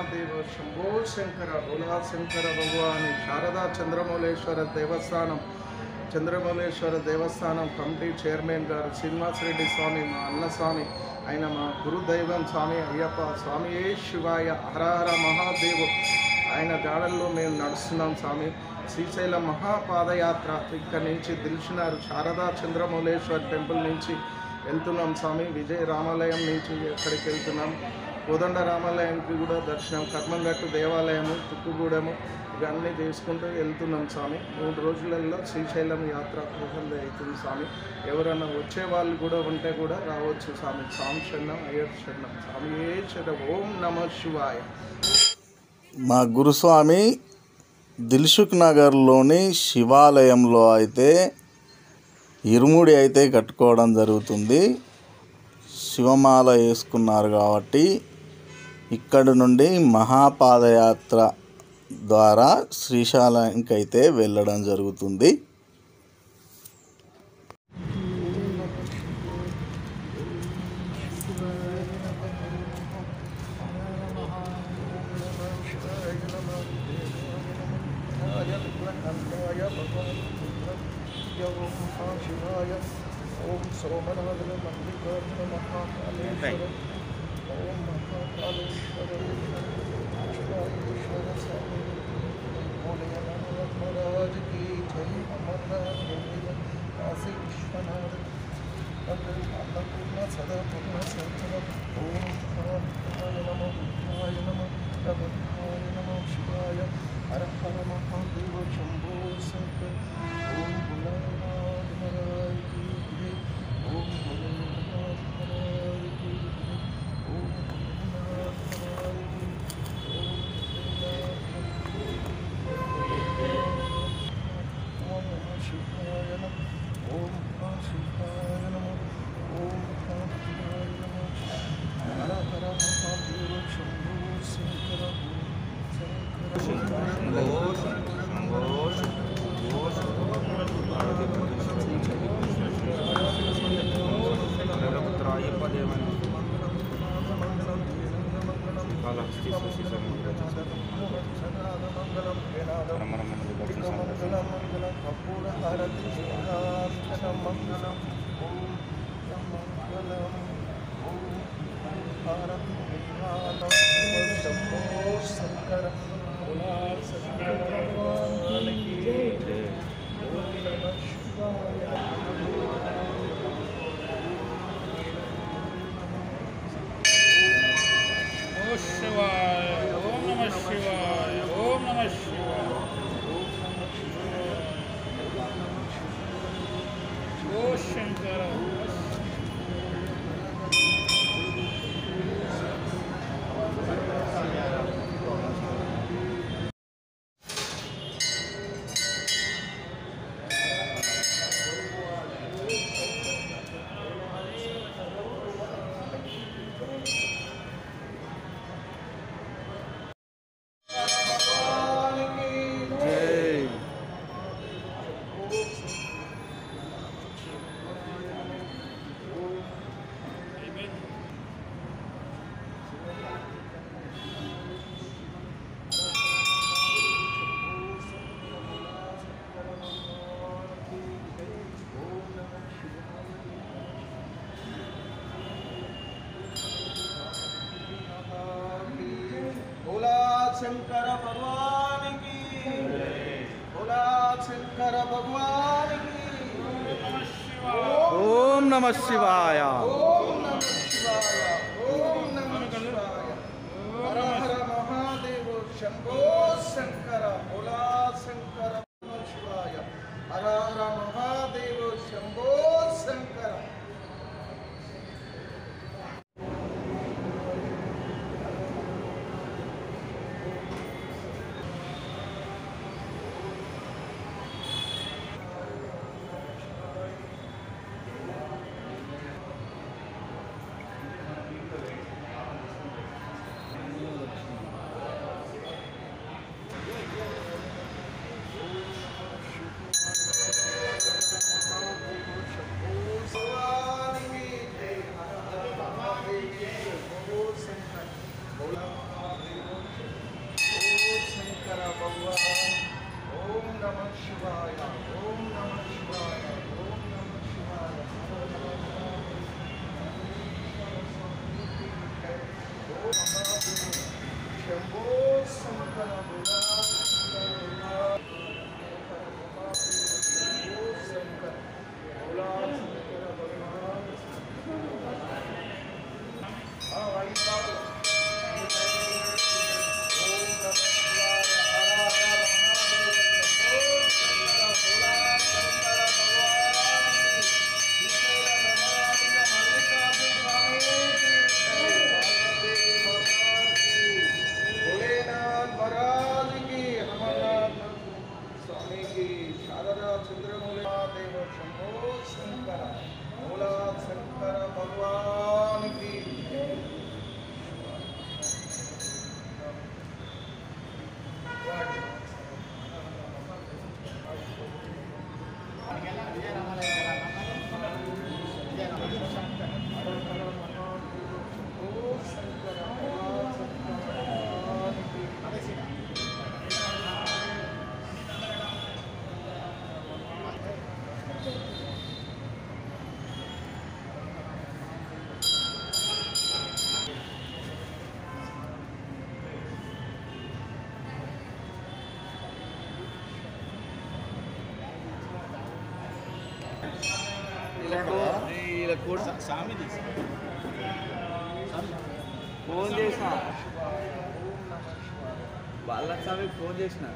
महादेव शंभो शंकर बोला शंकर भगवान शारदा चंद्रमौलेश्वर देवस्थानम చంద్రమౌళేశ్వర దేవస్థానం committee chairman గారు శ్రీనివాసరెడ్డి స్వామి మా అన్న స్వామి ఆయన మా గురుదైవం స్వామి అయ్యప్ప స్వామియే శివాయ హరహర మహాదేవు ఆయన జాడల్లో మేము నడుస్తున్నాం స్వామి. శ్రీశైలం మహాపాదయాత్ర ఇక్కడి నుంచి దిల్షునార్ శారదా చంద్రమౌళేశ్వర్ టెంపుల్ నుంచి వెళ్తున్నాం స్వామి. విజయ రామాలయం నుంచి ఎక్కడికి వెళ్తున్నాం, కోదండ రామాలయానికి కూడా దర్శనం, కర్మంగట్టు దేవాలయము, తుక్కుగూడెము ఇవన్నీ చేసుకుంటూ వెళ్తున్నాం స్వామి. 3 రోజులలో శ్రీశైలం యాత్ర ప్రజలు అవుతుంది స్వామి. ఎవరైనా వచ్చే వాళ్ళు కూడా ఉంటే కూడా రావచ్చు స్వామి. స్వామి శరణం అయ్యప్ప శరణం స్వామి ఏ శరణం. ఓం నమ శివాయ. మా గురుస్వామి దిల్సుఖ్ నగర్లోని శివాలయంలో అయితే ఇరుముడి అయితే కట్టుకోవడం జరుగుతుంది. శివమాల వేసుకున్నారు కాబట్టి ఇక్కడ నుండి మహాపాదయాత్ర ద్వారా శ్రీశైలానికి అయితే వెళ్ళడం జరుగుతుంది. ఓం సోమనాథన మల్లికార్జున మహాకాళేశ్వర ఓం మహాకాళేశ్వర శివాయేశ్వర స్వామి మహారాజ్ की जय. अमरनाथ काशी विश्वनाथ अन्नपूर्ण सदा पूर्ण संचलन. ओम शिवाय नमो बुद्धाय नमो प्रबुद्धाय नमो शिवाय हर हर महादेव शंभो शंकर. ओम भोलेनाथ महाराज की जय. ओम भोलेनाथ महाराज की जय. ओम भोलेनाथ महाराज की शिवाय नमः. ओम शिवाय नमः. ओम शिवाय नमः. हर हर महादेव शंभो शंकर. शंकर भगवान की बोला शंकर भगवान की. ओम नमः शिवाय. ओम नमः शिवाय. ओम नमः शिवाय. हर हर महादेव शंभो शंकर बोला शंकर नमः शिवाय. हर हर महादेव शंभो शंकर. ఫోన్ చేసిన బాలస్వామికి ఫోన్ చేసిన